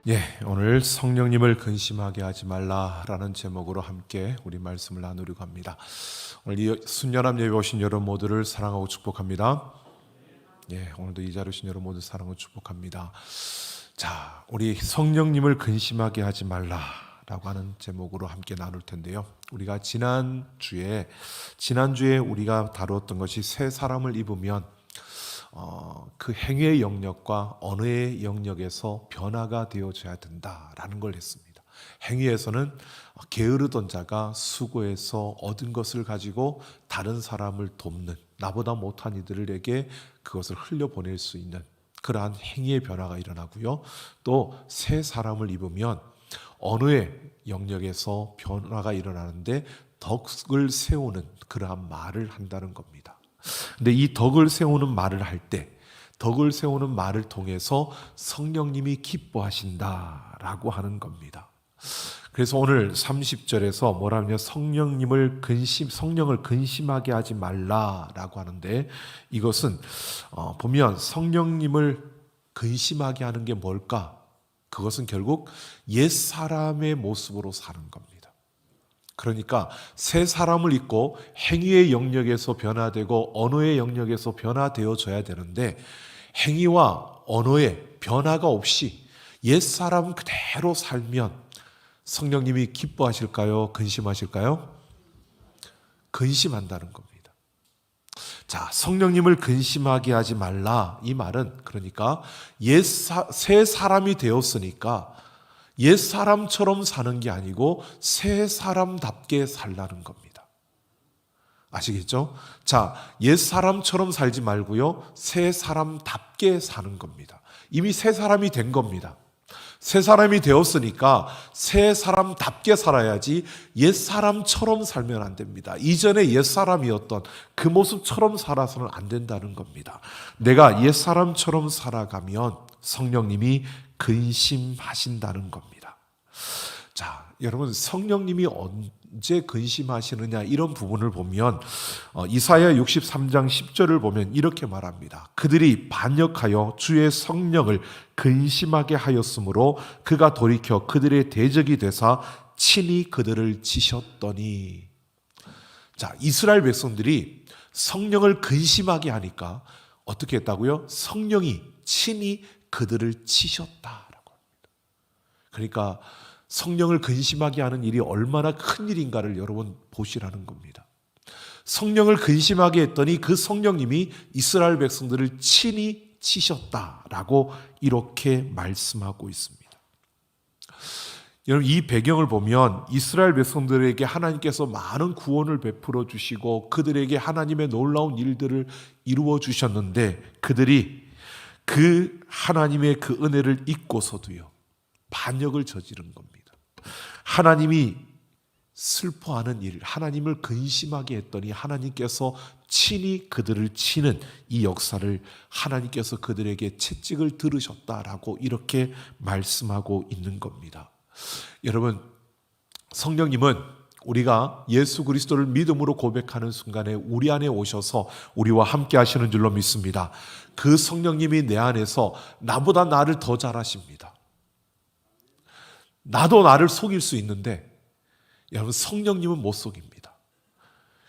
예, 오늘 성령님을 근심하게 하지 말라라는 제목으로 함께 우리 말씀을 나누려고 합니다. 오늘 이 순년함 예배 오신 여러분 모두를 사랑하고 축복합니다. 예, 오늘도 이 자리에 오신 여러분 모두 사랑하고 축복합니다. 자, 우리 성령님을 근심하게 하지 말라라고 하는 제목으로 함께 나눌 텐데요. 우리가 지난주에 우리가 다루었던 것이 새 사람을 입으면 그 행위의 영역과 언어의 영역에서 변화가 되어져야 된다라는 걸 했습니다. 행위에서는 게으르던 자가 수고해서 얻은 것을 가지고 다른 사람을 돕는, 나보다 못한 이들에게 그것을 흘려보낼 수 있는 그러한 행위의 변화가 일어나고요. 또 새 사람을 입으면 언어의 영역에서 변화가 일어나는데 덕을 세우는 그러한 말을 한다는 겁니다. 근데 이 덕을 세우는 말을 할 때, 덕을 세우는 말을 통해서 성령님이 기뻐하신다라고 하는 겁니다. 그래서 오늘 30절에서 뭐라면 성령을 근심하게 하지 말라라고 하는데, 이것은 보면 성령님을 근심하게 하는 게 뭘까? 그것은 결국 옛 사람의 모습으로 사는 겁니다. 그러니까 새 사람을 입고 행위의 영역에서 변화되고 언어의 영역에서 변화되어져야 되는데, 행위와 언어에 변화가 없이 옛 사람 그대로 살면 성령님이 기뻐하실까요? 근심하실까요? 근심한다는 겁니다. 자, 성령님을 근심하게 하지 말라, 이 말은 그러니까 새 사람이 되었으니까 옛 사람처럼 사는 게 아니고 새 사람답게 살라는 겁니다. 아시겠죠? 자, 옛 사람처럼 살지 말고요, 새 사람답게 사는 겁니다. 이미 새 사람이 된 겁니다. 새 사람이 되었으니까 새 사람답게 살아야지 옛 사람처럼 살면 안 됩니다. 이전에 옛 사람이었던 그 모습처럼 살아서는 안 된다는 겁니다. 내가 옛 사람처럼 살아가면 성령님이 근심하신다는 겁니다. 자, 여러분, 성령님이 언제 근심하시느냐, 이런 부분을 보면 이사야 63장 10절을 보면 이렇게 말합니다. 그들이 반역하여 주의 성령을 근심하게 하였으므로 그가 돌이켜 그들의 대적이 되사 친히 그들을 치셨더니. 자, 이스라엘 백성들이 성령을 근심하게 하니까 어떻게 했다고요? 성령이 친히 그들을 치셨다라고 합니다. 그러니까 성령을 근심하게 하는 일이 얼마나 큰 일인가를 여러분 보시라는 겁니다. 성령을 근심하게 했더니 그 성령님이 이스라엘 백성들을 친히 치셨다라고 이렇게 말씀하고 있습니다. 여러분, 이 배경을 보면 이스라엘 백성들에게 하나님께서 많은 구원을 베풀어 주시고 그들에게 하나님의 놀라운 일들을 이루어 주셨는데, 그들이 그 하나님의 그 은혜를 잊고서도요, 반역을 저지른 겁니다. 하나님이 슬퍼하는 일, 하나님을 근심하게 했더니 하나님께서 친히 그들을 치는 이 역사를 하나님께서 그들에게 채찍을 들으셨다라고 이렇게 말씀하고 있는 겁니다. 여러분, 성령님은 우리가 예수 그리스도를 믿음으로 고백하는 순간에 우리 안에 오셔서 우리와 함께 하시는 줄로 믿습니다. 그 성령님이 내 안에서 나보다 나를 더 잘 아십니다. 나도 나를 속일 수 있는데 여러분, 성령님은 못 속입니다.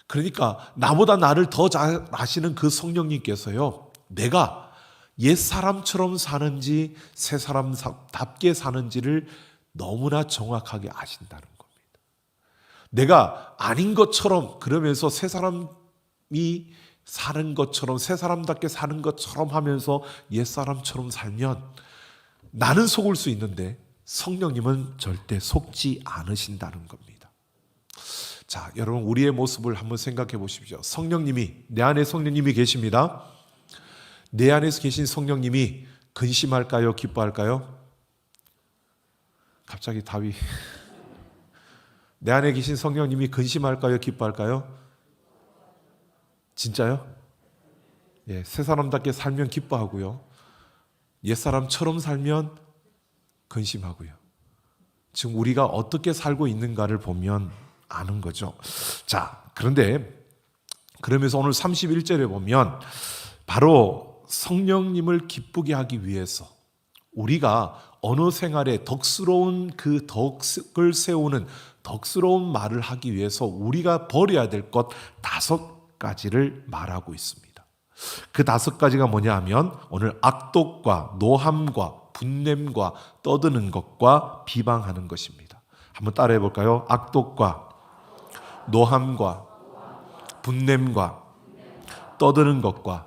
그러니까 나보다 나를 더 잘 아시는 그 성령님께서요, 내가 옛 사람처럼 사는지 새 사람답게 사는지를 너무나 정확하게 아신다는 겁니다. 내가 아닌 것처럼 그러면서 새 사람이 사는 것처럼, 새 사람답게 사는 것처럼 하면서 옛 사람처럼 살면 나는 속을 수 있는데 성령님은 절대 속지 않으신다는 겁니다. 자, 여러분, 우리의 모습을 한번 생각해 보십시오. 성령님이, 내 안에 성령님이 계십니다. 내 안에서 계신 성령님이 근심할까요? 기뻐할까요? 갑자기 답이 내 안에 계신 성령님이 근심할까요? 기뻐할까요? 진짜요? 예, 새 사람답게 살면 기뻐하고요, 옛 사람처럼 살면 근심하고요. 지금 우리가 어떻게 살고 있는가를 보면 아는 거죠. 자, 그런데 그러면서 오늘 31절에 보면 바로 성령님을 기쁘게 하기 위해서 우리가 언어 생활에 덕스러운 그 덕을 세우는 덕스러운 말을 하기 위해서 우리가 버려야 될 것 5가지를 말하고 있습니다. 그 5가지가 뭐냐 하면 오늘 악독과 노함과 분냄과 떠드는 것과 비방하는 것입니다. 한번 따라해 볼까요? 악독과 노함과 분냄과 떠드는 것과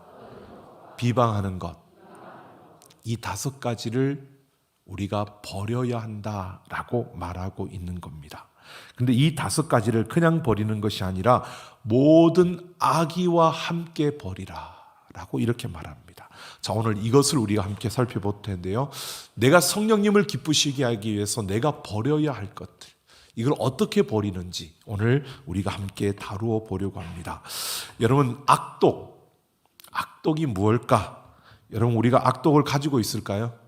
비방하는 것, 이 5가지를 우리가 버려야 한다라고 말하고 있는 겁니다. 그런데 이 5가지를 그냥 버리는 것이 아니라 모든 악의와 함께 버리라 라고 이렇게 말합니다. 자, 오늘 이것을 우리가 함께 살펴볼 텐데요. 내가 성령님을 기쁘시게 하기 위해서 내가 버려야 할 것들, 이걸 어떻게 버리는지 오늘 우리가 함께 다루어 보려고 합니다. 여러분, 악독이 무엇일까? 여러분, 우리가 악독을 가지고 있을까요?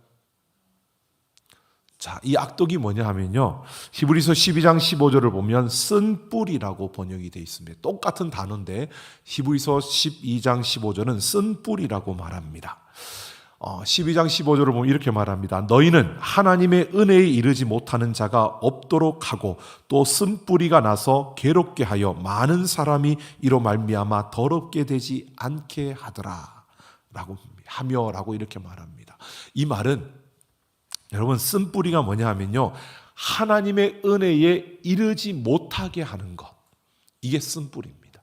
자, 이 악독이 뭐냐 하면요, 히브리서 12장 15절을 보면 쓴 뿌리라고 번역이 되어 있습니다. 똑같은 단어인데 히브리서 12장 15절은 쓴 뿌리라고 말합니다. 12장 15절을 보면 이렇게 말합니다. 너희는 하나님의 은혜에 이르지 못하는 자가 없도록 하고 또 쓴 뿌리가 나서 괴롭게 하여 많은 사람이 이로 말미암아 더럽게 되지 않게 하더라 라고 하며라고 이렇게 말합니다. 이 말은 여러분, 쓴 뿌리가 뭐냐 하면요, 하나님의 은혜에 이르지 못하게 하는 것, 이게 쓴 뿌리입니다.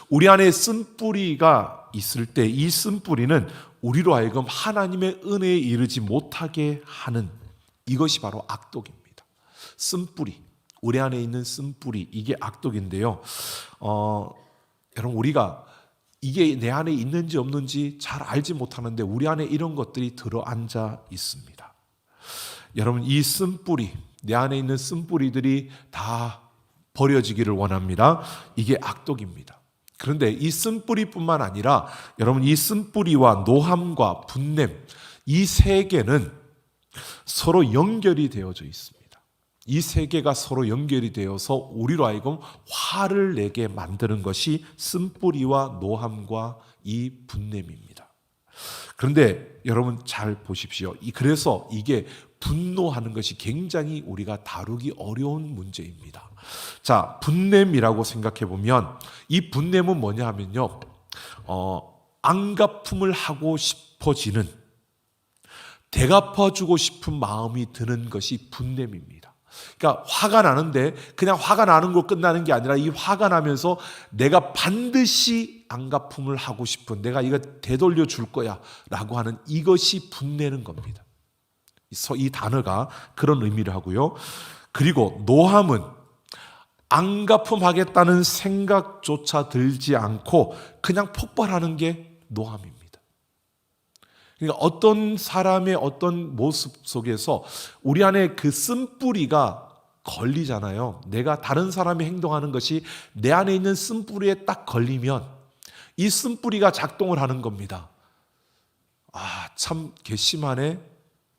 우리 안에 쓴 뿌리가 있을 때 이 쓴 뿌리는 우리로 하여금 하나님의 은혜에 이르지 못하게 하는, 이것이 바로 악독입니다. 쓴 뿌리, 우리 안에 있는 쓴 뿌리, 이게 악독인데요. 여러분, 우리가 이게 내 안에 있는지 없는지 잘 알지 못하는데 우리 안에 이런 것들이 들어앉아 있습니다. 여러분, 이 쓴뿌리, 내 안에 있는 쓴뿌리들이 다 버려지기를 원합니다. 이게 악독입니다. 그런데 이 쓴뿌리뿐만 아니라 여러분, 이 쓴뿌리와 노함과 분냄, 이 3개는 서로 연결이 되어져 있습니다. 이 3개가 서로 연결이 되어서 우리로 하여금 화를 내게 만드는 것이 쓴뿌리와 노함과 이 분냄입니다. 그런데 여러분, 잘 보십시오. 그래서 이게 분노하는 것이 굉장히 우리가 다루기 어려운 문제입니다. 자, 분냄이라고 생각해 보면 이 분냄은 뭐냐 하면요, 안갚음을 하고 싶어지는, 되갚아주고 싶은 마음이 드는 것이 분냄입니다. 그러니까 화가 나는데 그냥 화가 나는 거 끝나는 게 아니라 이 화가 나면서 내가 반드시 안갚음을 하고 싶은, 내가 이거 되돌려 줄 거야 라고 하는, 이것이 분내는 겁니다. 이 단어가 그런 의미를 하고요. 그리고 노함은 안갚음하겠다는 생각조차 들지 않고 그냥 폭발하는 게 노함입니다. 그러니까 어떤 사람의 어떤 모습 속에서 우리 안에 그 쓴뿌리가 걸리잖아요. 내가 다른 사람이 행동하는 것이 내 안에 있는 쓴뿌리에 딱 걸리면 이 쓴뿌리가 작동을 하는 겁니다. 참 괘씸하네,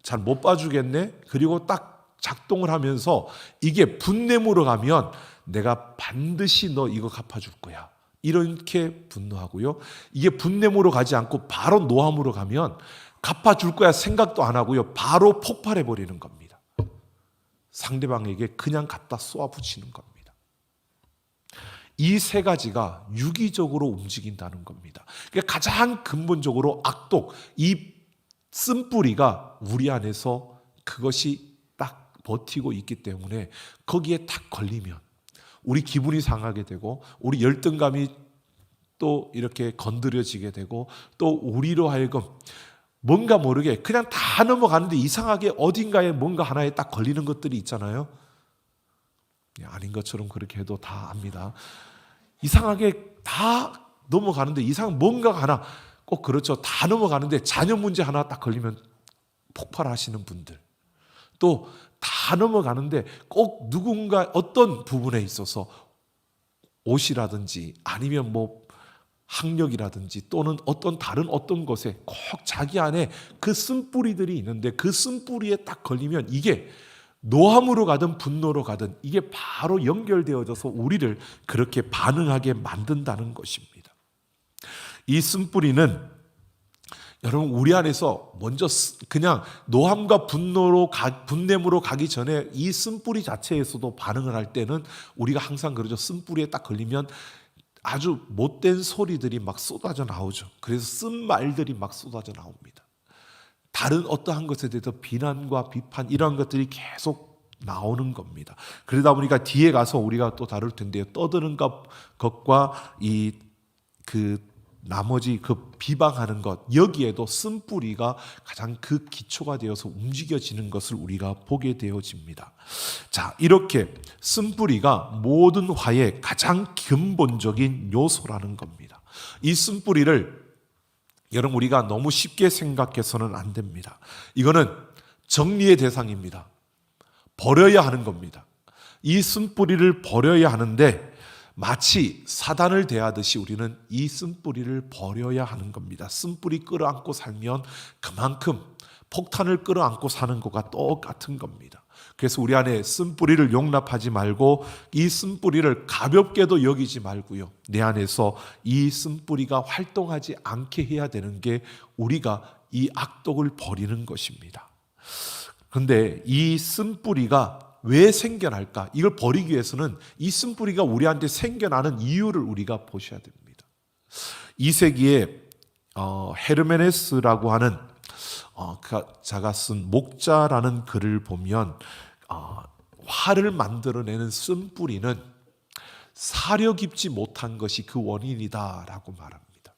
잘 못 봐주겠네. 그리고 딱 작동을 하면서 이게 분냄으로 가면 내가 반드시 너 이거 갚아줄 거야, 이렇게 분노하고요. 이게 분냄으로 가지 않고 바로 노함으로 가면 갚아줄 거야 생각도 안 하고요, 바로 폭발해버리는 겁니다. 상대방에게 그냥 갖다 쏘아붙이는 겁니다. 이 3가지가 유기적으로 움직인다는 겁니다. 그러니까 가장 근본적으로 악독, 이 쓴뿌리가 우리 안에서 그것이 딱 버티고 있기 때문에 거기에 딱 걸리면 우리 기분이 상하게 되고 우리 열등감이 또 이렇게 건드려지게 되고 또 우리로 하여금 뭔가 모르게 그냥 다 넘어가는데 이상하게 어딘가에 뭔가 하나에 딱 걸리는 것들이 있잖아요. 아닌 것처럼 그렇게 해도 다 압니다. 이상하게 다 넘어가는데 이상 뭔가 하나, 꼭 그렇죠. 다 넘어가는데 자녀 문제 하나 딱 걸리면 폭발하시는 분들, 또 다 넘어가는데 꼭 누군가 어떤 부분에 있어서 옷이라든지 아니면 뭐 학력이라든지 또는 어떤 다른 어떤 것에 꼭 자기 안에 그 쓴뿌리들이 있는데 그 쓴뿌리에 딱 걸리면 이게 노함으로 가든 분노로 가든 이게 바로 연결되어져서 우리를 그렇게 반응하게 만든다는 것입니다. 이 쓴뿌리는 여러분, 우리 안에서 먼저 그냥 노함과 분냄으로 가기 전에 이 쓴뿌리 자체에서도 반응을 할 때는 우리가 항상 그러죠. 쓴뿌리에 딱 걸리면 아주 못된 소리들이 막 쏟아져 나오죠. 그래서 쓴 말들이 막 쏟아져 나옵니다. 다른 어떠한 것에 대해서 비난과 비판 이런 것들이 계속 나오는 겁니다. 그러다 보니까 뒤에 가서 우리가 또 다룰 텐데요. 떠드는 것과 나머지 비방하는 것, 여기에도 쓴뿌리가 가장 그 기초가 되어서 움직여지는 것을 우리가 보게 되어집니다. 자, 이렇게 쓴뿌리가 모든 화의 가장 근본적인 요소라는 겁니다. 이 쓴뿌리를 여러분, 우리가 너무 쉽게 생각해서는 안 됩니다. 이거는 정리의 대상입니다. 버려야 하는 겁니다. 이 쓴뿌리를 버려야 하는데 마치 사단을 대하듯이 우리는 이 쓴뿌리를 버려야 하는 겁니다. 쓴뿌리 끌어안고 살면 그만큼 폭탄을 끌어안고 사는 것과 똑같은 겁니다. 그래서 우리 안에 쓴뿌리를 용납하지 말고 이 쓴뿌리를 가볍게도 여기지 말고요. 내 안에서 이 쓴뿌리가 활동하지 않게 해야 되는 게 우리가 이 악독을 버리는 것입니다. 그런데 이 쓴뿌리가 왜 생겨날까? 이걸 버리기 위해서는 이 쓴뿌리가 우리한테 생겨나는 이유를 우리가 보셔야 됩니다. 2세기에 헤르메네스라고 하는 자가 쓴 목자라는 글을 보면 활을 만들어내는 쓴뿌리는 사려 깊지 못한 것이 그 원인이다라고 말합니다.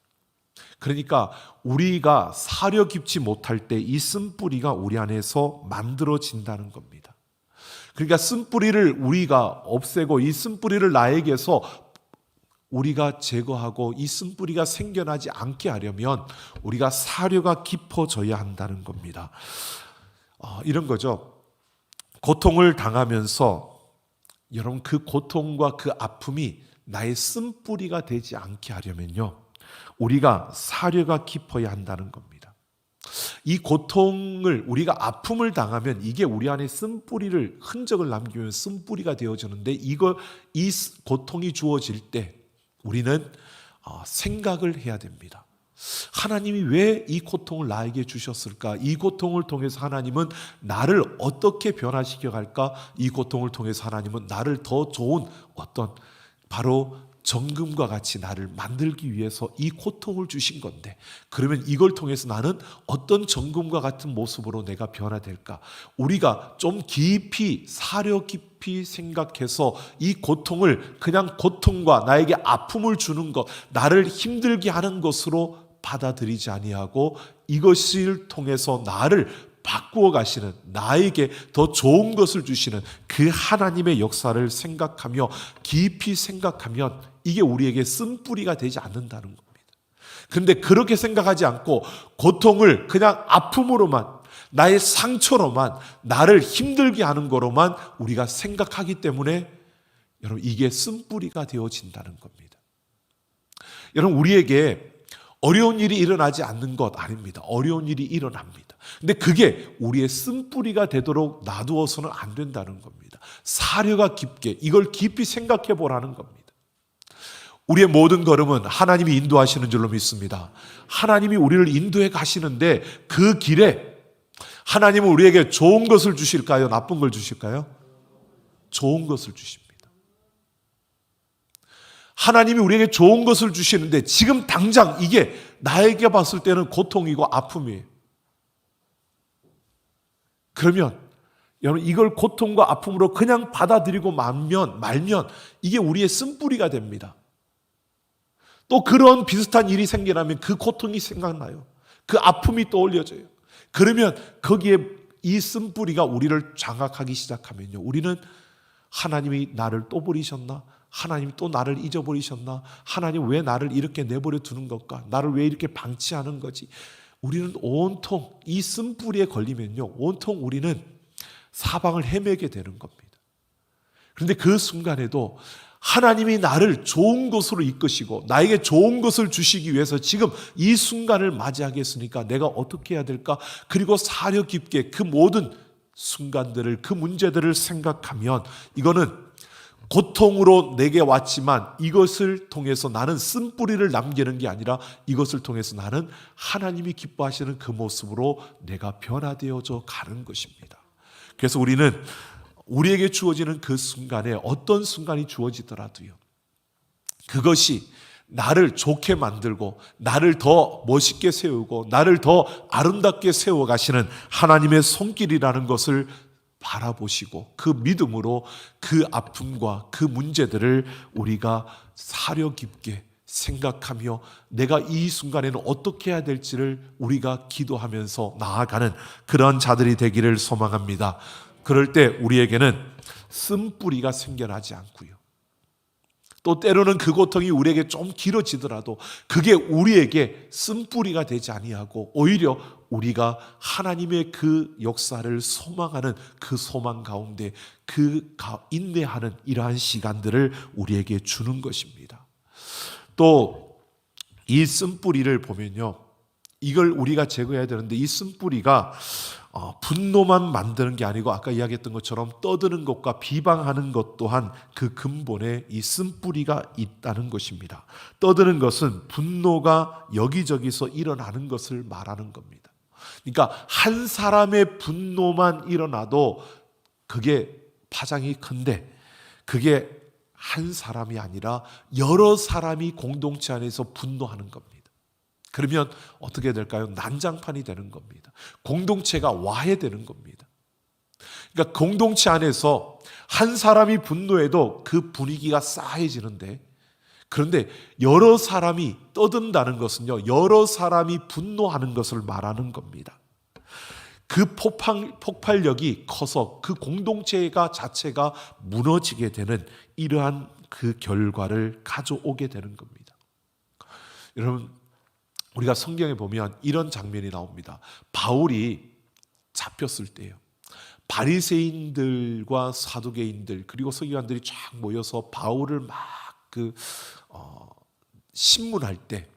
그러니까 우리가 사려 깊지 못할 때 이 쓴뿌리가 우리 안에서 만들어진다는 겁니다. 그러니까 쓴뿌리를 우리가 없애고 이 쓴뿌리를 나에게서 우리가 제거하고 이 쓴뿌리가 생겨나지 않게 하려면 우리가 사려가 깊어져야 한다는 겁니다. 이런 거죠. 고통을 당하면서 여러분, 그 고통과 그 아픔이 나의 쓴뿌리가 되지 않게 하려면요, 우리가 사려가 깊어야 한다는 겁니다. 이 고통을, 우리가 아픔을 당하면 이게 우리 안에 쓴뿌리를, 흔적을 남기면 쓴뿌리가 되어지는데, 이 고통이 주어질 때 우리는 생각을 해야 됩니다. 하나님이 왜 이 고통을 나에게 주셨을까? 이 고통을 통해서 하나님은 나를 어떻게 변화시켜 갈까? 이 고통을 통해서 하나님은 나를 더 좋은 어떤, 바로 정금과 같이 나를 만들기 위해서 이 고통을 주신 건데, 그러면 이걸 통해서 나는 어떤 정금과 같은 모습으로 내가 변화될까? 우리가 좀 깊이, 사려 깊이 생각해서 이 고통을 그냥 고통과 나에게 아픔을 주는 것, 나를 힘들게 하는 것으로 받아들이지 아니하고 이것을 통해서 나를 바꾸어 가시는, 나에게 더 좋은 것을 주시는 그 하나님의 역사를 생각하며 깊이 생각하면 이게 우리에게 쓴뿌리가 되지 않는다는 겁니다. 그런데 그렇게 생각하지 않고 고통을 그냥 아픔으로만, 나의 상처로만, 나를 힘들게 하는 거로만 우리가 생각하기 때문에 여러분, 이게 쓴뿌리가 되어진다는 겁니다. 여러분, 우리에게 어려운 일이 일어나지 않는 것 아닙니다. 어려운 일이 일어납니다. 근데 그게 우리의 쓴뿌리가 되도록 놔두어서는 안 된다는 겁니다. 사려가 깊게, 이걸 깊이 생각해 보라는 겁니다. 우리의 모든 걸음은 하나님이 인도하시는 줄로 믿습니다. 하나님이 우리를 인도해 가시는데 그 길에 하나님은 우리에게 좋은 것을 주실까요? 나쁜 걸 주실까요? 좋은 것을 주십니다. 하나님이 우리에게 좋은 것을 주시는데 지금 당장 이게 나에게 봤을 때는 고통이고 아픔이에요. 그러면 여러분, 이걸 고통과 아픔으로 그냥 받아들이고 말면 이게 우리의 쓴뿌리가 됩니다. 또 그런 비슷한 일이 생겨나면 그 고통이 생각나요. 그 아픔이 떠올려져요. 그러면 거기에 이 쓴뿌리가 우리를 장악하기 시작하면요, 우리는 하나님이 나를 또 버리셨나? 하나님 또 나를 잊어버리셨나? 하나님 왜 나를 이렇게 내버려 두는 걸까? 나를 왜 이렇게 방치하는 거지? 우리는 온통 이 쓴뿌리에 걸리면요, 온통 우리는 사방을 헤매게 되는 겁니다. 그런데 그 순간에도 하나님이 나를 좋은 곳으로 이끄시고 나에게 좋은 것을 주시기 위해서 지금 이 순간을 맞이하겠으니까 내가 어떻게 해야 될까? 그리고 사려 깊게 그 모든 순간들을, 그 문제들을 생각하면 이거는 고통으로 내게 왔지만 이것을 통해서 나는 쓴뿌리를 남기는 게 아니라 이것을 통해서 나는 하나님이 기뻐하시는 그 모습으로 내가 변화되어져 가는 것입니다. 그래서 우리는 우리에게 주어지는 그 순간에 어떤 순간이 주어지더라도요, 그것이 나를 좋게 만들고 나를 더 멋있게 세우고 나를 더 아름답게 세워가시는 하나님의 손길이라는 것을 바라보시고 그 믿음으로 그 아픔과 그 문제들을 우리가 사려 깊게 생각하며 내가 이 순간에는 어떻게 해야 될지를 우리가 기도하면서 나아가는 그런 자들이 되기를 소망합니다. 그럴 때 우리에게는 쓴뿌리가 생겨나지 않고요, 또 때로는 그 고통이 우리에게 좀 길어지더라도 그게 우리에게 쓴뿌리가 되지 아니하고 오히려 우리가 하나님의 그 역사를 소망하는 그 소망 가운데 인내하는 이러한 시간들을 우리에게 주는 것입니다. 또 이 쓴뿌리를 보면요, 이걸 우리가 제거해야 되는데 이 쓴뿌리가 분노만 만드는 게 아니고 아까 이야기했던 것처럼 떠드는 것과 비방하는 것 또한 그 근본에 이 쓴뿌리가 있다는 것입니다. 떠드는 것은 분노가 여기저기서 일어나는 것을 말하는 겁니다. 그러니까 한 사람의 분노만 일어나도 그게 파장이 큰데 그게 한 사람이 아니라 여러 사람이 공동체 안에서 분노하는 겁니다. 그러면 어떻게 될까요? 난장판이 되는 겁니다. 공동체가 와해되는 겁니다. 그러니까 공동체 안에서 한 사람이 분노해도 그 분위기가 싸해지는데, 그런데 여러 사람이 떠든다는 것은요, 여러 사람이 분노하는 것을 말하는 겁니다. 그 폭발력이 커서 그 공동체가 자체가 무너지게 되는 이러한 그 결과를 가져오게 되는 겁니다. 여러분, 우리가 성경에 보면 이런 장면이 나옵니다. 바울이 잡혔을 때요, 바리새인들과 사두개인들 그리고 서기관들이 쫙 모여서 바울을 막 신문할 때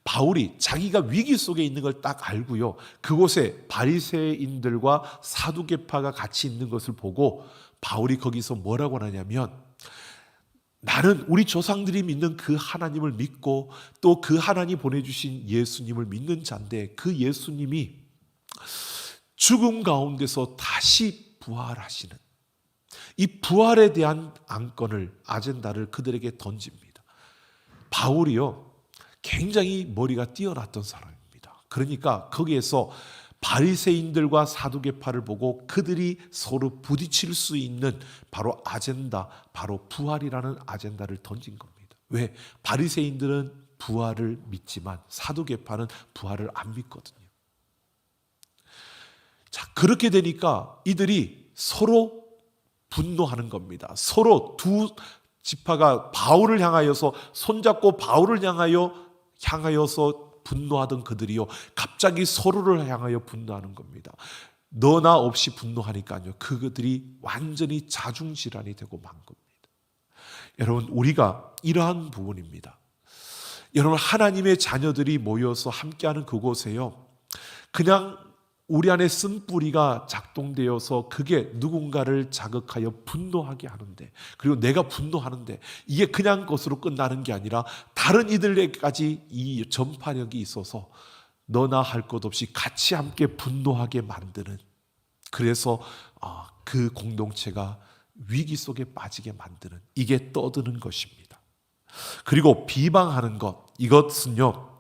바울이 자기가 위기 속에 있는 걸 딱 알고요, 그곳에 바리새인들과 사두개파가 같이 있는 것을 보고 바울이 거기서 뭐라고 하냐면, 나는 우리 조상들이 믿는 그 하나님을 믿고 또 그 하나님 보내주신 예수님을 믿는 자인데 그 예수님이 죽음 가운데서 다시 부활하시는 이 부활에 대한 안건을, 아젠다를 그들에게 던집니다. 바울이요, 굉장히 머리가 뛰어났던 사람입니다. 그러니까 거기에서 바리새인들과 사두개파를 보고 그들이 서로 부딪힐 수 있는 바로 아젠다, 바로 부활이라는 아젠다를 던진 겁니다. 왜? 바리새인들은 부활을 믿지만 사두개파는 부활을 안 믿거든요. 자, 그렇게 되니까 이들이 서로 분노하는 겁니다. 서로 두 지파가 바울을 향하여서 손잡고 바울을 향하여서 분노하던 그들이요, 갑자기 서로를 향하여 분노하는 겁니다. 너나 없이 분노하니까요, 그들이 완전히 자중질환이 되고 만 겁니다. 여러분, 우리가 이러한 부분입니다. 여러분, 하나님의 자녀들이 모여서 함께하는 그곳에요, 그냥 우리 안에 쓴뿌리가 작동되어서 그게 누군가를 자극하여 분노하게 하는데, 그리고 내가 분노하는데 이게 그냥 것으로 끝나는 게 아니라 다른 이들에게까지 이 전파력이 있어서 너나 할 것 없이 같이 함께 분노하게 만드는, 그래서 그 공동체가 위기 속에 빠지게 만드는, 이게 떠드는 것입니다. 그리고 비방하는 것, 이것은요,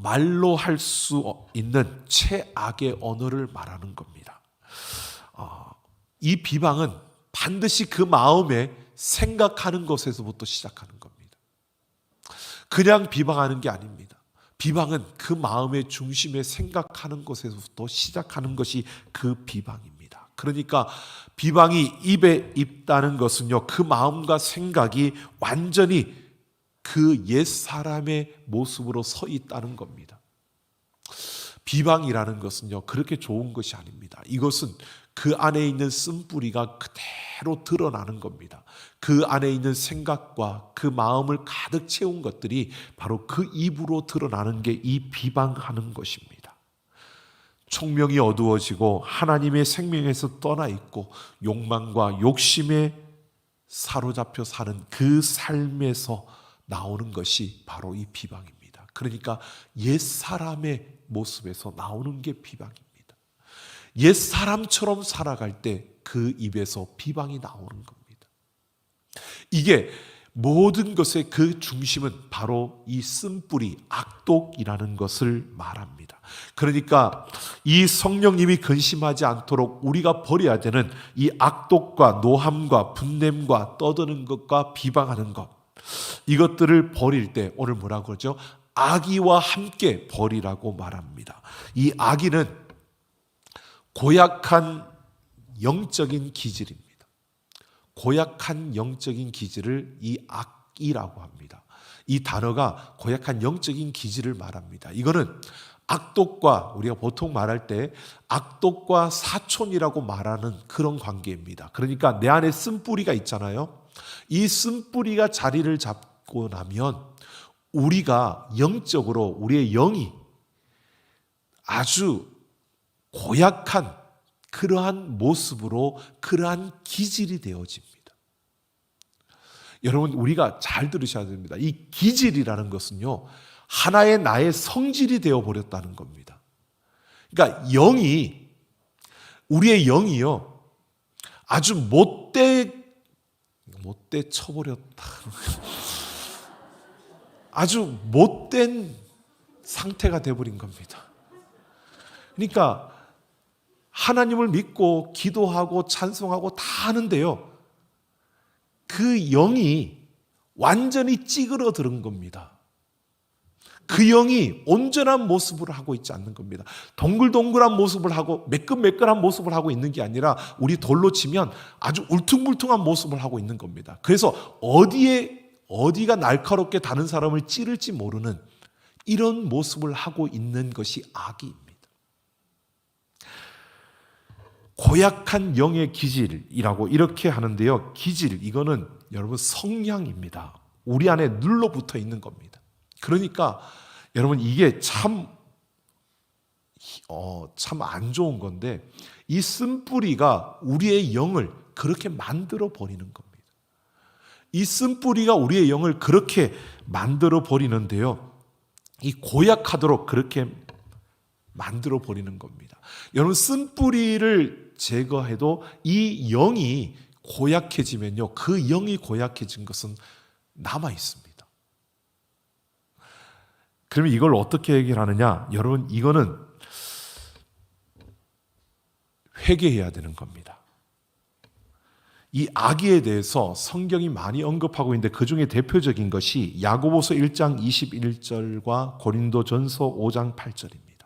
말로 할 수 있는 최악의 언어를 말하는 겁니다. 이 비방은 반드시 그 마음에 생각하는 것에서부터 시작하는 겁니다. 그냥 비방하는 게 아닙니다. 비방은 그 마음의 중심에 생각하는 것에서부터 시작하는 것이 그 비방입니다. 그러니까 비방이 입에 있다는 것은요, 그 마음과 생각이 완전히 그 옛사람의 모습으로 서 있다는 겁니다. 비방이라는 것은요, 그렇게 좋은 것이 아닙니다. 이것은 그 안에 있는 쓴뿌리가 그대로 드러나는 겁니다. 그 안에 있는 생각과 그 마음을 가득 채운 것들이 바로 그 입으로 드러나는 게 이 비방하는 것입니다. 총명이 어두워지고 하나님의 생명에서 떠나 있고 욕망과 욕심에 사로잡혀 사는 그 삶에서 나오는 것이 바로 이 비방입니다. 그러니까 옛사람의 모습에서 나오는 게 비방입니다. 옛사람처럼 살아갈 때 그 입에서 비방이 나오는 겁니다. 이게 모든 것의 그 중심은 바로 이 쓴뿌리, 악독이라는 것을 말합니다. 그러니까 이 성령님이 근심하지 않도록 우리가 버려야 되는 이 악독과 노함과 분냄과 떠드는 것과 비방하는 것, 이것들을 버릴 때 오늘 뭐라고 그러죠? 악의와 함께 버리라고 말합니다. 이 악의는 고약한 영적인 기질입니다. 고약한 영적인 기질을 이 악이라고 합니다. 이 단어가 고약한 영적인 기질을 말합니다. 이거는 악독과, 우리가 보통 말할 때 악독과 사촌이라고 말하는 그런 관계입니다. 그러니까 내 안에 쓴뿌리가 있잖아요. 이 쓴뿌리가 자리를 잡고 나면 우리가 영적으로, 우리의 영이 아주 고약한 그러한 모습으로, 그러한 기질이 되어집니다. 여러분, 우리가 잘 들으셔야 됩니다. 이 기질이라는 것은요, 하나의 나의 성질이 되어버렸다는 겁니다. 그러니까 우리의 영이요, 아주 못돼 쳐버렸다. 아주 못된 상태가 되어버린 겁니다. 그러니까 하나님을 믿고 기도하고 찬송하고 다 하는데요, 그 영이 완전히 찌그러드는 겁니다. 그 영이 온전한 모습을 하고 있지 않는 겁니다. 동글동글한 모습을 하고 매끈매끈한 모습을 하고 있는 게 아니라 우리 돌로 치면 아주 울퉁불퉁한 모습을 하고 있는 겁니다. 그래서 어디가 날카롭게 다른 사람을 찌를지 모르는 이런 모습을 하고 있는 것이 악입니다. 고약한 영의 기질이라고 이렇게 하는데요. 기질, 이거는 여러분 성향입니다. 우리 안에 눌러붙어 있는 겁니다. 그러니까 여러분, 이게 참 안 좋은 건데, 이 쓴뿌리가 우리의 영을 그렇게 만들어 버리는 겁니다. 이 쓴뿌리가 우리의 영을 그렇게 만들어 버리는데요, 이 고약하도록 그렇게 만들어 버리는 겁니다. 여러분, 쓴뿌리를 제거해도 이 영이 고약해지면요, 그 영이 고약해진 것은 남아 있습니다. 그러면 이걸 어떻게 해결하느냐? 여러분, 이거는 회개해야 되는 겁니다. 이 악의에 대해서 성경이 많이 언급하고 있는데 그 중에 대표적인 것이 야고보서 1장 21절과 고린도전서 5장 8절입니다.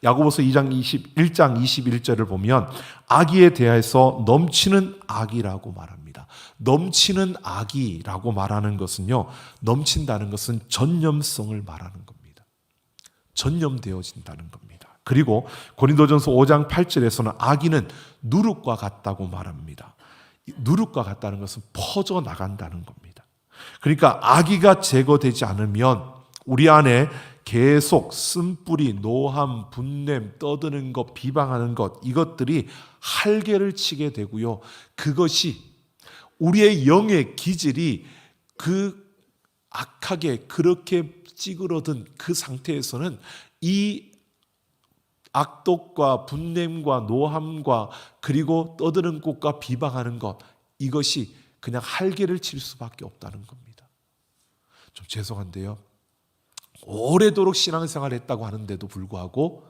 야고보서 1장 21절을 보면 악의에 대해서 넘치는 악이라고 말합니다. 넘치는 악이라고 말하는 것은요, 넘친다는 것은 전념성을 말하는 겁니다. 전념되어진다는 겁니다. 그리고 고린도전서 5장 8절에서는 악의는 누룩과 같다고 말합니다. 누룩과 같다는 것은 퍼져나간다는 겁니다. 그러니까 악의가 제거되지 않으면 우리 안에 계속 쓴뿌리, 노함, 분냄, 떠드는 것, 비방하는 것, 이것들이 할개를 치게 되고요, 그것이 우리의 영의 기질이 그 악하게 그렇게 찌그러든 그 상태에서는 이 악독과 분냄과 노함과 그리고 떠드는 것과 비방하는 것, 이것이 그냥 할개를 칠 수밖에 없다는 겁니다. 좀 죄송한데요, 오래도록 신앙생활을 했다고 하는데도 불구하고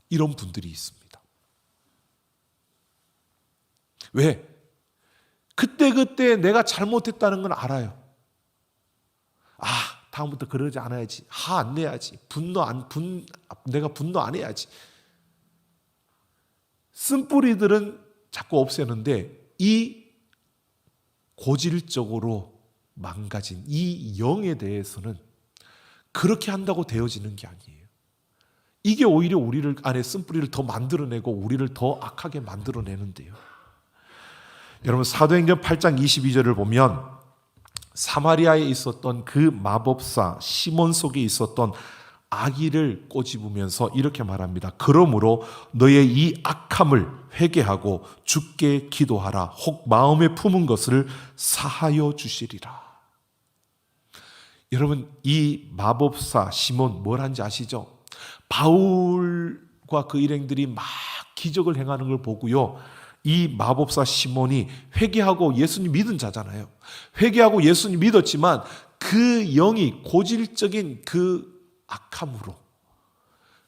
이런 분들이 있습니다. 왜? 그때 내가 잘못했다는 건 알아요. 다음부터 그러지 않아야지. 화 안 내야지. 내가 분노 안 해야지. 쓴뿌리들은 자꾸 없애는데 이 고질적으로 망가진 이 영에 대해서는 그렇게 한다고 되어지는 게 아니에요. 이게 오히려 우리를 안에 쓴뿌리를 더 만들어내고 우리를 더 악하게 만들어내는데요. 여러분, 사도행전 8장 22절을 보면 사마리아에 있었던 그 마법사 시몬 속에 있었던 악의를 꼬집으면서 이렇게 말합니다. 그러므로 너의 이 악함을 회개하고 주께 기도하라. 혹 마음에 품은 것을 사하여 주시리라. 여러분, 이 마법사 시몬 뭘 한지 아시죠? 바울과 그 일행들이 막 기적을 행하는 걸 보고요, 이 마법사 시몬이 회개하고 예수님 믿은 자잖아요. 회개하고 예수님 믿었지만 그 영이 고질적인 그 악함으로,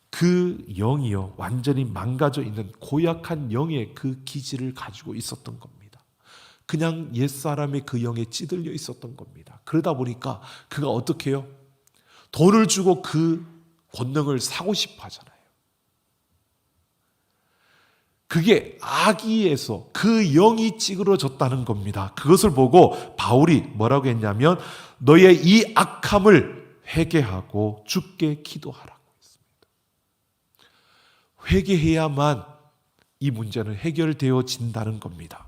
그 영이요 완전히 망가져 있는 고약한 영의 그 기질을 가지고 있었던 겁니다. 그냥 옛사람의 그 영에 찌들려 있었던 겁니다. 그러다 보니까 그가 어떻게 해요? 돈을 주고 그 권능을 사고 싶어 하잖아요. 그게 악의에서 그 영이 찌그러졌다는 겁니다. 그것을 보고 바울이 뭐라고 했냐면 너의 이 악함을 회개하고 주께 기도하라고 했습니다. 회개해야만 이 문제는 해결되어진다는 겁니다.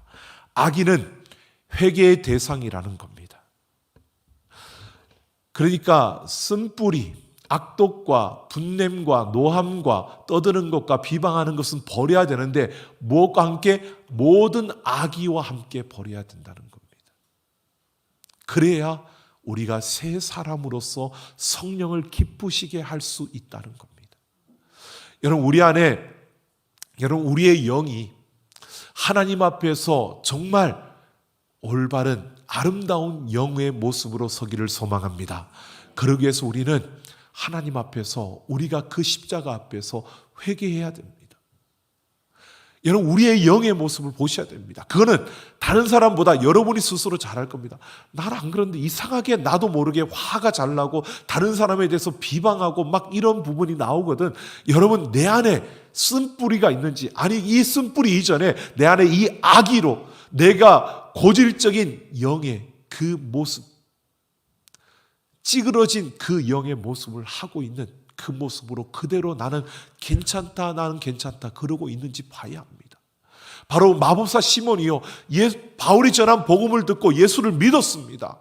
악의는 회개의 대상이라는 겁니다. 그러니까 쓴뿌리, 악독과 분냄과 노함과 떠드는 것과 비방하는 것은 버려야 되는데 무엇과 함께? 모든 악의와 함께 버려야 된다는 겁니다. 그래야 우리가 새 사람으로서 성령을 기쁘시게 할 수 있다는 겁니다. 여러분, 우리 안에, 우리의 영이 하나님 앞에서 정말 올바른 아름다운 영의 모습으로 서기를 소망합니다. 그러기 위해서 우리는 하나님 앞에서, 우리가 그 십자가 앞에서 회개해야 됩니다. 여러분, 우리의 영의 모습을 보셔야 됩니다. 그거는 다른 사람보다 여러분이 스스로 잘할 겁니다. 나는 안 그런데 이상하게 나도 모르게 화가 잘 나고 다른 사람에 대해서 비방하고 막 이런 부분이 나오거든. 여러분, 내 안에 쓴뿌리가 있는지, 아니 이 쓴뿌리 이전에 내 안에 이 악의로 내가 고질적인 영의 그 모습, 찌그러진 그 영의 모습을 하고 있는 그 모습으로 그대로 나는 괜찮다, 나는 괜찮다 그러고 있는지 봐야 합니다. 바로 마법사 시몬이요, 바울이 전한 복음을 듣고 예수를 믿었습니다.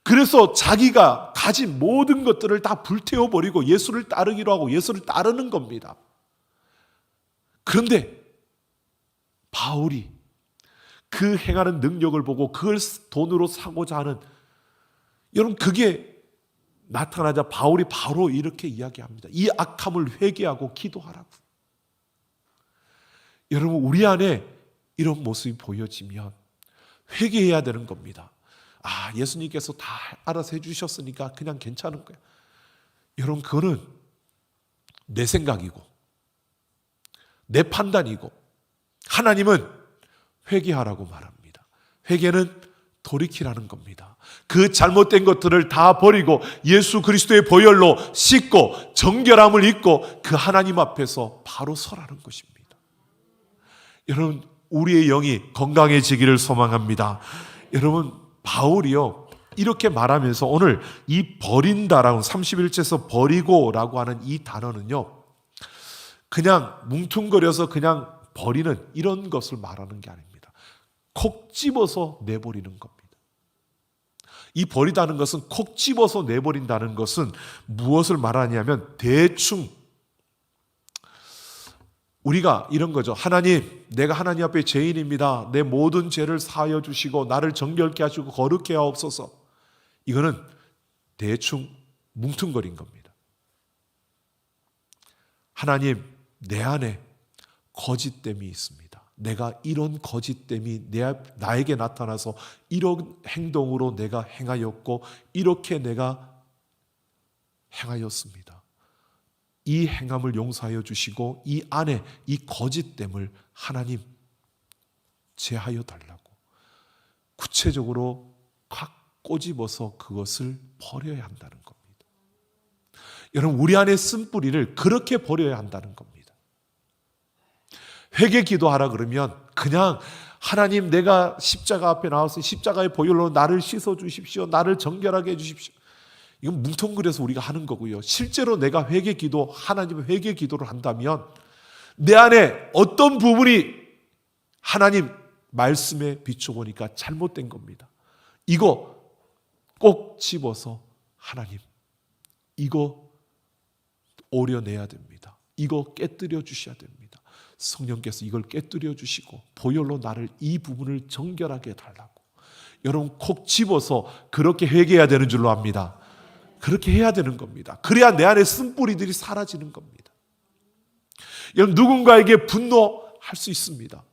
그래서 자기가 가진 모든 것들을 다 불태워버리고 예수를 따르기로 하고 예수를 따르는 겁니다. 그런데 바울이 그 행하는 능력을 보고 그걸 돈으로 사고자 하는, 여러분, 그게 나타나자 바울이 바로 이렇게 이야기합니다. 이 악함을 회개하고 기도하라고. 여러분, 우리 안에 이런 모습이 보여지면 회개해야 되는 겁니다. 아, 예수님께서 다 알아서 해주셨으니까 그냥 괜찮은 거야. 여러분, 그거는 내 생각이고 내 판단이고, 하나님은 회개하라고 말합니다. 회개는 돌이키라는 겁니다. 그 잘못된 것들을 다 버리고 예수 그리스도의 보혈로 씻고 정결함을 입고 그 하나님 앞에서 바로 서라는 것입니다. 여러분, 우리의 영이 건강해지기를 소망합니다. 여러분, 바울이요 이렇게 말하면서 오늘 이 버린다라고 31절에서 버리고라고 하는 이 단어는요, 그냥 뭉퉁거려서 그냥 버리는 이런 것을 말하는 게 아닙니다. 콕 집어서 내버리는 겁니다. 이 버리다는 것은, 콕 집어서 내버린다는 것은 무엇을 말하냐면 대충 우리가 이런 거죠. 하나님, 내가 하나님 앞에 죄인입니다. 내 모든 죄를 사하여 주시고 나를 정결케 하시고 거룩케 하옵소서. 이거는 대충 뭉퉁거린 겁니다. 하나님, 내 안에 거짓됨이 있습니다. 내가 이런 거짓됨이 나에게 나타나서 이런 행동으로 내가 행하였고 이렇게 내가 행하였습니다. 이 행함을 용서하여 주시고 이 안에 이 거짓됨을 하나님 제하여 달라고 구체적으로 확 꼬집어서 그것을 버려야 한다는 겁니다. 여러분, 우리 안에 쓴뿌리를 그렇게 버려야 한다는 겁니다. 회개 기도하라 그러면 그냥 하나님, 내가 십자가 앞에 나와서 십자가의 보혈로 나를 씻어 주십시오, 나를 정결하게 해 주십시오, 이건 뭉텅그려서 우리가 하는 거고요. 실제로 내가 회개 기도, 하나님의 회개 기도를 한다면 내 안에 어떤 부분이 하나님 말씀에 비춰보니까 잘못된 겁니다. 이거 꼭 집어서 하나님, 이거 오려내야 됩니다. 이거 깨뜨려 주셔야 됩니다. 성령께서 이걸 깨뜨려 주시고 보혈로 나를 이 부분을 정결하게 해달라고. 여러분 콕 집어서 그렇게 회개해야 되는 줄로 압니다. 그렇게 해야 되는 겁니다. 그래야 내 안에 쓴뿌리들이 사라지는 겁니다. 여러분 누군가에게 분노할 수 있습니다.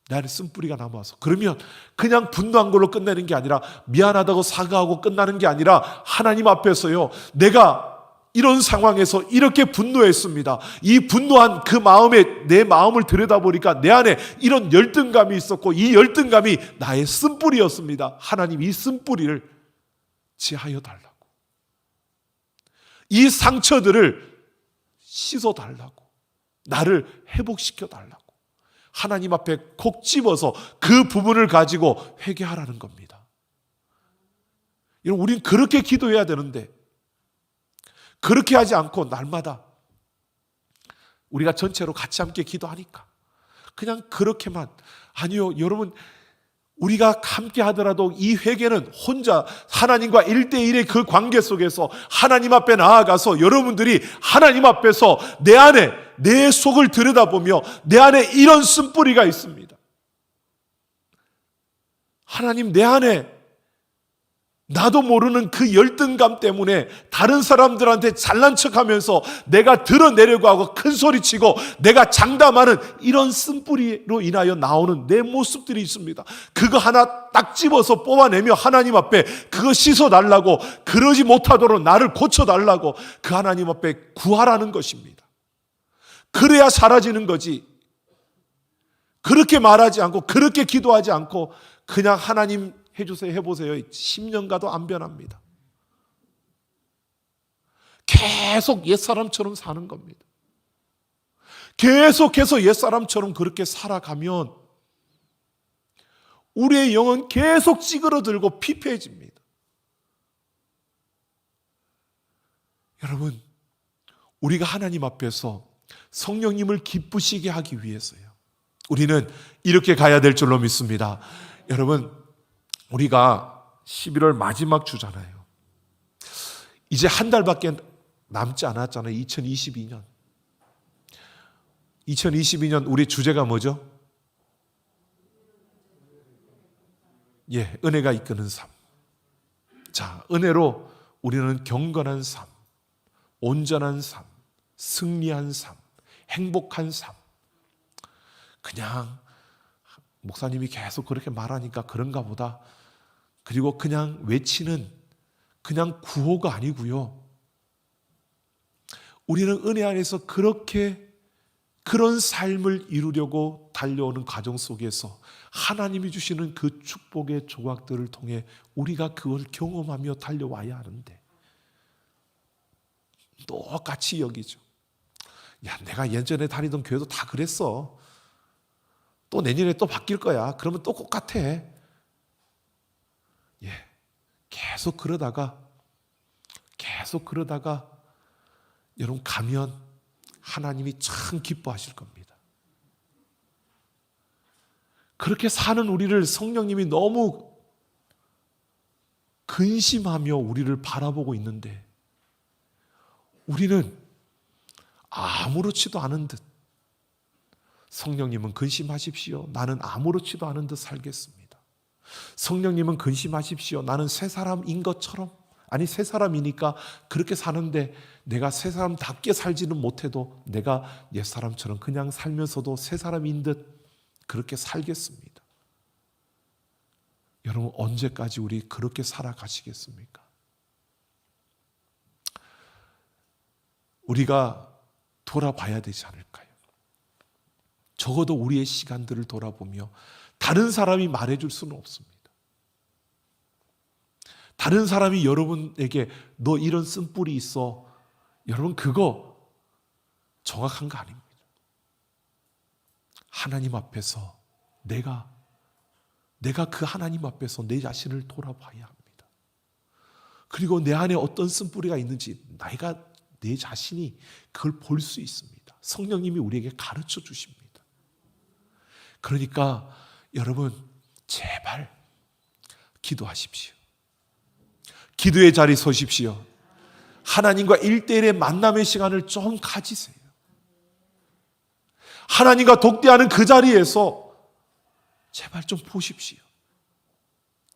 내 안에 쓴뿌리가 남아서. 그러면 그냥 분노한 걸로 끝내는 게 아니라 미안하다고 사과하고 끝나는 게 아니라 하나님 앞에서요, 내가 이런 상황에서 이렇게 분노했습니다. 이 분노한 그 마음에 내 마음을 들여다보니까 내 안에 이런 열등감이 있었고 이 열등감이 나의 쓴뿌리였습니다. 하나님 이 쓴뿌리를 제하여 달라고. 이 상처들을 씻어 달라고. 나를 회복시켜 달라고. 하나님 앞에 콕 집어서 그 부분을 가지고 회개하라는 겁니다. 여러분 우린 그렇게 기도해야 되는데 그렇게 하지 않고 날마다 우리가 전체로 같이 함께 기도하니까 그냥 그렇게만. 아니요, 여러분 우리가 함께 하더라도 이 회개는 혼자 하나님과 1대1의 그 관계 속에서 하나님 앞에 나아가서 여러분들이 하나님 앞에서 내 안에 내 속을 들여다보며 내 안에 이런 쓴뿌리가 있습니다. 하나님 내 안에 나도 모르는 그 열등감 때문에 다른 사람들한테 잘난 척하면서 내가 드러내려고 하고 큰 소리치고 내가 장담하는 이런 쓴뿌리로 인하여 나오는 내 모습들이 있습니다. 그거 하나 딱 집어서 뽑아내며 하나님 앞에 그거 씻어달라고, 그러지 못하도록 나를 고쳐달라고 그 하나님 앞에 구하라는 것입니다. 그래야 사라지는 거지. 그렇게 말하지 않고 그렇게 기도하지 않고 그냥 하나님 해주세요 해보세요. 10년 가도 안 변합니다. 계속 옛사람처럼 사는 겁니다. 계속해서 옛사람처럼 그렇게 살아가면 우리의 영은 계속 찌그러들고 피폐해집니다. 여러분 우리가 하나님 앞에서 성령님을 기쁘시게 하기 위해서요, 우리는 이렇게 가야 될 줄로 믿습니다. 여러분 우리가 11월 마지막 주잖아요. 이제 한 달밖에 남지 않았잖아요. 2022년. 2022년 우리 주제가 뭐죠? 은혜가 이끄는 삶. 자, 은혜로 우리는 경건한 삶, 온전한 삶, 승리한 삶, 행복한 삶. 그냥 목사님이 계속 그렇게 말하니까 그런가 보다. 그리고 그냥 외치는 그냥 구호가 아니고요. 우리는 은혜 안에서 그런 삶을 이루려고 달려오는 과정 속에서 하나님이 주시는 그 축복의 조각들을 통해 우리가 그걸 경험하며 달려와야 하는데 똑같이 여기죠. 야, 내가 예전에 다니던 교회도 다 그랬어. 또 내년에 또 바뀔 거야. 그러면 또 똑같아. 계속 그러다가 여러분 가면 하나님이 참 기뻐하실 겁니다. 그렇게 사는 우리를 성령님이 너무 근심하며 우리를 바라보고 있는데 우리는 아무렇지도 않은 듯, 성령님은 근심하십시오. 나는 아무렇지도 않은 듯 살겠습니다. 성령님은 근심하십시오. 나는 새 사람인 것처럼, 아니 새 사람이니까 그렇게 사는데 내가 새 사람답게 살지는 못해도 내가 옛 사람처럼 그냥 살면서도 새 사람인 듯 그렇게 살겠습니다. 여러분 언제까지 우리 그렇게 살아가시겠습니까? 우리가 돌아봐야 되지 않을까요? 적어도 우리의 시간들을 돌아보며 다른 사람이 말해줄 수는 없습니다. 다른 사람이 여러분에게 너 이런 쓴뿌리 있어, 여러분 그거 정확한 거 아닙니다. 하나님 앞에서 내가 그 하나님 앞에서 내 자신을 돌아봐야 합니다. 그리고 내 안에 어떤 쓴뿌리가 있는지 내 자신이 그걸 볼 수 있습니다. 성령님이 우리에게 가르쳐 주십니다. 그러니까 여러분 제발 기도하십시오. 기도의 자리 서십시오. 하나님과 1대1의 만남의 시간을 좀 가지세요. 하나님과 독대하는 그 자리에서 제발 좀 보십시오.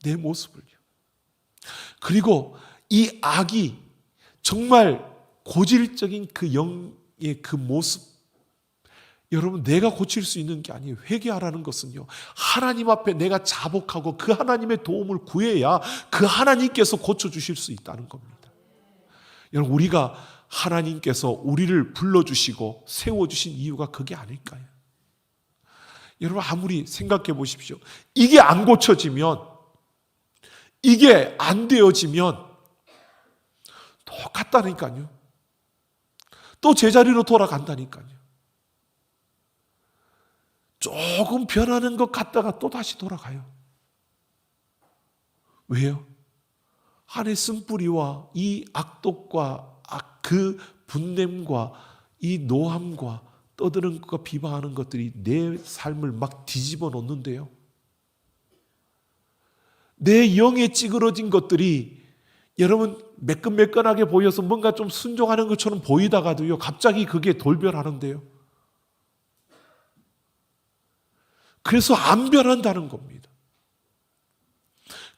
내 모습을요. 그리고 이 악이 정말 고질적인 그 영의 그 모습, 여러분 내가 고칠 수 있는 게 아니에요. 회개하라는 것은요, 하나님 앞에 내가 자복하고 그 하나님의 도움을 구해야 그 하나님께서 고쳐주실 수 있다는 겁니다. 여러분, 우리가 하나님께서 우리를 불러주시고 세워주신 이유가 그게 아닐까요? 여러분, 아무리 생각해 보십시오. 이게 안 고쳐지면, 이게 안 되어지면 똑같다니까요. 또 제자리로 돌아간다니까요. 조금 변하는 것 같다가 또 다시 돌아가요. 왜요? 안에 쓴뿌리와 이 악독과 그 분냄과 이 노함과 떠드는 것과 비방하는 것들이 내 삶을 막 뒤집어 놓는데요. 내 영에 찌그러진 것들이 여러분 매끈매끈하게 보여서 뭔가 좀 순종하는 것처럼 보이다가도요, 갑자기 그게 돌변하는데요. 그래서 안 변한다는 겁니다.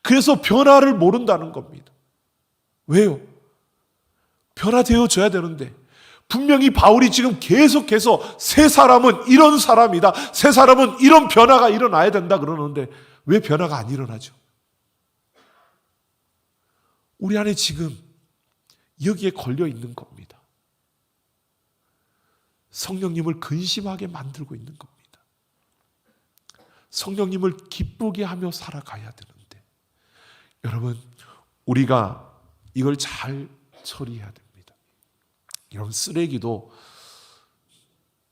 그래서 변화를 모른다는 겁니다. 왜요? 변화되어져야 되는데, 분명히 바울이 지금 계속해서 새 사람은 이런 사람이다, 새 사람은 이런 변화가 일어나야 된다 그러는데 왜 변화가 안 일어나죠? 우리 안에 지금 여기에 걸려 있는 겁니다. 성령님을 근심하게 만들고 있는 겁니다. 성령님을 기쁘게 하며 살아가야 되는데, 여러분, 우리가 이걸 잘 처리해야 됩니다. 여러분, 쓰레기도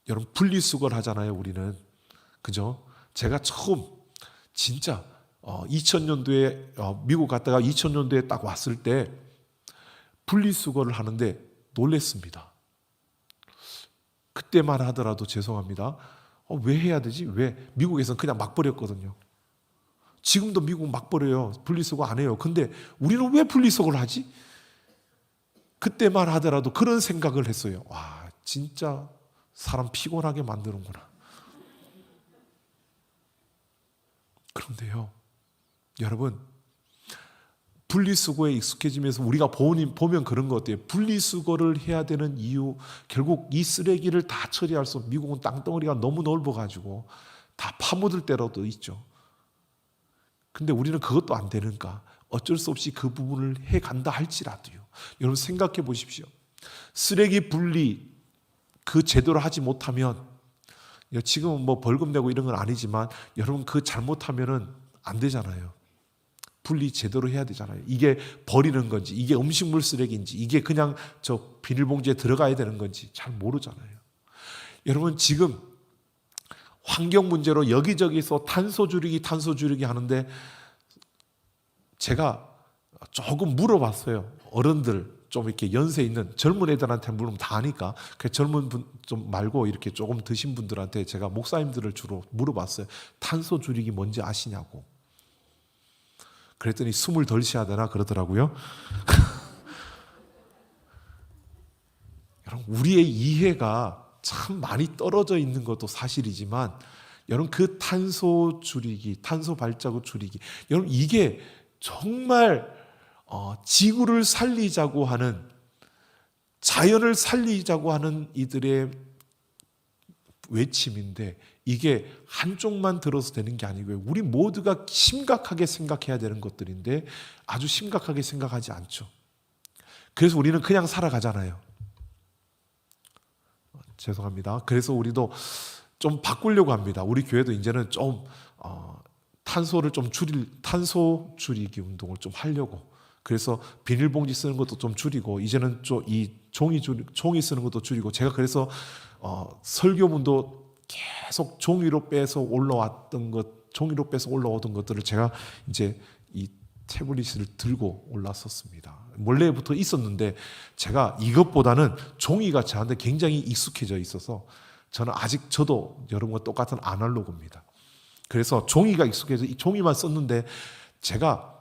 여러분 분리수거를 하잖아요, 우리는. 그죠? 제가 처음 진짜 2000년도에 미국 갔다가 2000년도에 딱 왔을 때 분리수거를 하는데 놀랬습니다. 그때만 하더라도 죄송합니다. 왜 해야 되지? 왜? 미국에서는 그냥 막 버렸거든요. 지금도 미국 막 버려요. 분리수거 안 해요. 근데 우리는 왜 분리수거를 하지? 그때만 하더라도 그런 생각을 했어요. 와, 진짜 사람 피곤하게 만드는구나. 그런데요, 여러분, 분리수거에 익숙해지면서 우리가 보면 그런 것 같아요. 분리수거를 해야 되는 이유, 결국 이 쓰레기를 다 처리할 수 없어요. 미국은 땅덩어리가 너무 넓어가지고 다 파묻을 때라도 있죠. 근데 우리는 그것도 안 되는가? 어쩔 수 없이 그 부분을 해간다 할지라도요, 여러분 생각해 보십시오. 쓰레기 분리 그 제대로 하지 못하면, 지금은 뭐 벌금 내고 이런 건 아니지만 여러분 그 잘못하면은 안 되잖아요. 분리 제대로 해야 되잖아요. 이게 버리는 건지, 이게 음식물 쓰레기인지, 이게 그냥 저 비닐봉지에 들어가야 되는 건지 잘 모르잖아요. 여러분, 지금 환경 문제로 여기저기서 탄소 줄이기 하는데, 제가 조금 물어봤어요. 어른들, 좀 이렇게 연세 있는 젊은 애들한테 물으면 다 아니까, 그 젊은 분 좀 말고 이렇게 조금 드신 분들한테 제가 목사님들을 주로 물어봤어요. 탄소 줄이기 뭔지 아시냐고. 그랬더니 숨을 덜 쉬어야 되나 그러더라고요. 여러분, 우리의 이해가 참 많이 떨어져 있는 것도 사실이지만, 여러분 그 탄소 줄이기, 탄소 발자국 줄이기, 여러분 이게 정말 지구를 살리자고 하는, 자연을 살리자고 하는 이들의 외침인데, 이게 한쪽만 들어서 되는 게 아니고요, 우리 모두가 심각하게 생각해야 되는 것들인데 아주 심각하게 생각하지 않죠. 그래서 우리는 그냥 살아가잖아요. 죄송합니다. 그래서 우리도 좀 바꾸려고 합니다. 우리 교회도 이제는 좀 탄소를 좀 탄소 줄이기 운동을 좀 하려고. 그래서 비닐봉지 쓰는 것도 좀 줄이고, 이제는 좀 이 종이 쓰는 것도 줄이고, 제가 그래서 설교문도 계속 종이로 빼서 올라오던 것들을 제가 이제 이 태블릿을 들고 올랐었습니다. 원래부터 있었는데 제가 이것보다는 종이가 저한테 굉장히 익숙해져 있어서, 저는 아직 저도 여러분과 똑같은 아날로그입니다. 그래서 종이가 익숙해서 이 종이만 썼는데, 제가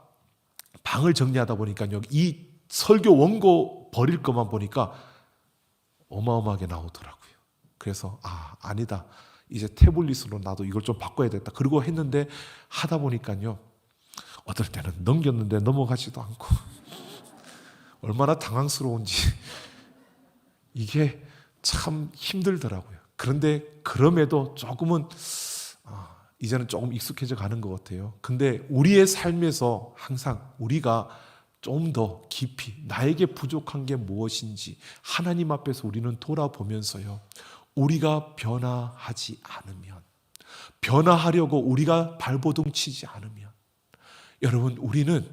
방을 정리하다 보니까요, 이 설교 원고 또 버릴 것만 보니까 어마어마하게 나오더라고요. 그래서 아니다. 이제 태블릿으로 나도 이걸 좀 바꿔야 됐다. 그리고 했는데 하다 보니까요. 어떨 때는 넘겼는데 넘어가지도 않고 얼마나 당황스러운지 이게 참 힘들더라고요. 그런데 그럼에도 조금은 이제는 조금 익숙해져 가는 것 같아요. 근데 우리의 삶에서 항상 우리가 좀 더 깊이 나에게 부족한 게 무엇인지 하나님 앞에서 우리는 돌아보면서요. 우리가 변화하지 않으면, 변화하려고 우리가 발버둥 치지 않으면, 여러분 우리는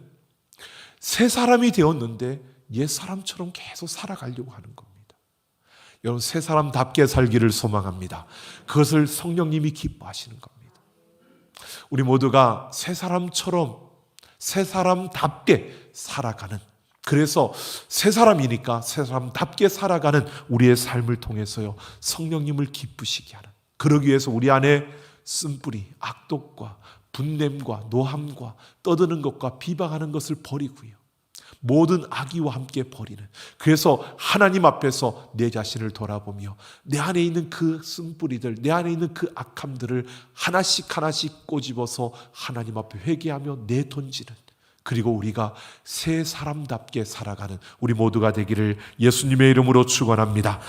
새 사람이 되었는데 옛 사람처럼 계속 살아가려고 하는 겁니다. 여러분 새 사람답게 살기를 소망합니다. 그것을 성령님이 기뻐하시는 겁니다. 우리 모두가 새 사람처럼 새 사람답게 살아가는, 그래서 새 사람이니까 새 사람답게 살아가는 우리의 삶을 통해서요 성령님을 기쁘시게 하는, 그러기 위해서 우리 안에 쓴뿌리, 악독과 분냄과 노함과 떠드는 것과 비방하는 것을 버리고요 모든 악의와 함께 버리는, 그래서 하나님 앞에서 내 자신을 돌아보며 내 안에 있는 그 쓴뿌리들, 내 안에 있는 그 악함들을 하나씩 하나씩 꼬집어서 하나님 앞에 회개하며 내던지는, 그리고 우리가 새 사람답게 살아가는 우리 모두가 되기를 예수님의 이름으로 축원합니다.